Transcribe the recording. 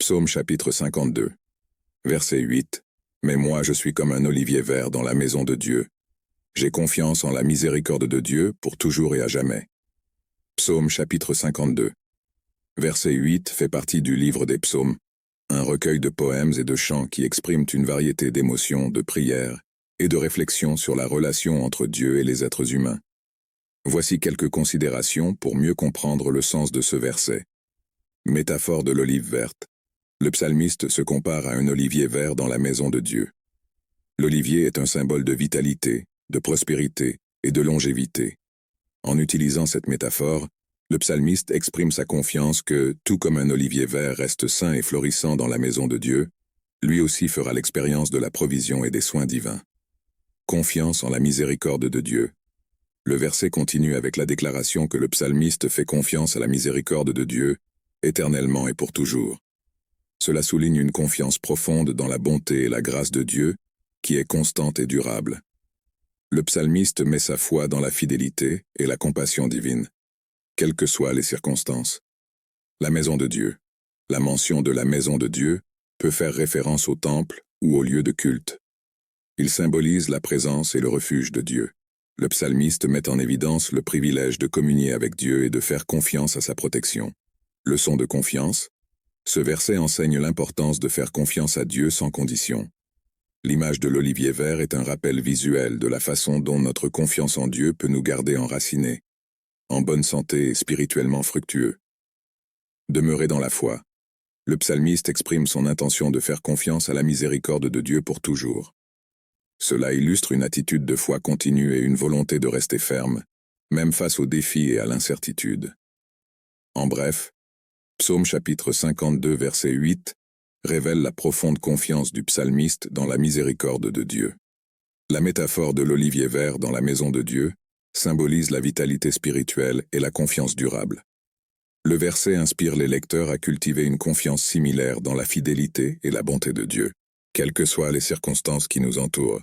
Psaume chapitre 52. Verset 8. Mais moi je suis comme un olivier vert dans la maison de Dieu. J'ai confiance en la miséricorde de Dieu pour toujours et à jamais. Psaume chapitre 52. Verset 8 fait partie du livre des psaumes, un recueil de poèmes et de chants qui expriment une variété d'émotions, de prières et de réflexions sur la relation entre Dieu et les êtres humains. Voici quelques considérations pour mieux comprendre le sens de ce verset. Métaphore de l'olive verte. Le psalmiste se compare à un olivier vert dans la maison de Dieu. L'olivier est un symbole de vitalité, de prospérité et de longévité. En utilisant cette métaphore, le psalmiste exprime sa confiance que, tout comme un olivier vert reste sain et florissant dans la maison de Dieu, lui aussi fera l'expérience de la provision et des soins divins. Confiance en la miséricorde de Dieu. Le verset continue avec la déclaration que le psalmiste fait confiance à la miséricorde de Dieu, éternellement et pour toujours. Cela souligne une confiance profonde dans la bonté et la grâce de Dieu, qui est constante et durable. Le psalmiste met sa foi dans la fidélité et la compassion divine, quelles que soient les circonstances. La maison de Dieu. La mention de la maison de Dieu peut faire référence au temple ou au lieu de culte. Il symbolise la présence et le refuge de Dieu. Le psalmiste met en évidence le privilège de communier avec Dieu et de faire confiance à sa protection. Leçon de confiance. Ce verset enseigne l'importance de faire confiance à Dieu sans condition. L'image de l'olivier vert est un rappel visuel de la façon dont notre confiance en Dieu peut nous garder enracinés, en bonne santé et spirituellement fructueux. Demeurer dans la foi. Le psalmiste exprime son intention de faire confiance à la miséricorde de Dieu pour toujours. Cela illustre une attitude de foi continue et une volonté de rester ferme, même face aux défis et à l'incertitude. En bref, Psaume chapitre 52 verset 8 révèle la profonde confiance du psalmiste dans la miséricorde de Dieu. La métaphore de l'olivier vert dans la maison de Dieu symbolise la vitalité spirituelle et la confiance durable. Le verset inspire les lecteurs à cultiver une confiance similaire dans la fidélité et la bonté de Dieu, quelles que soient les circonstances qui nous entourent.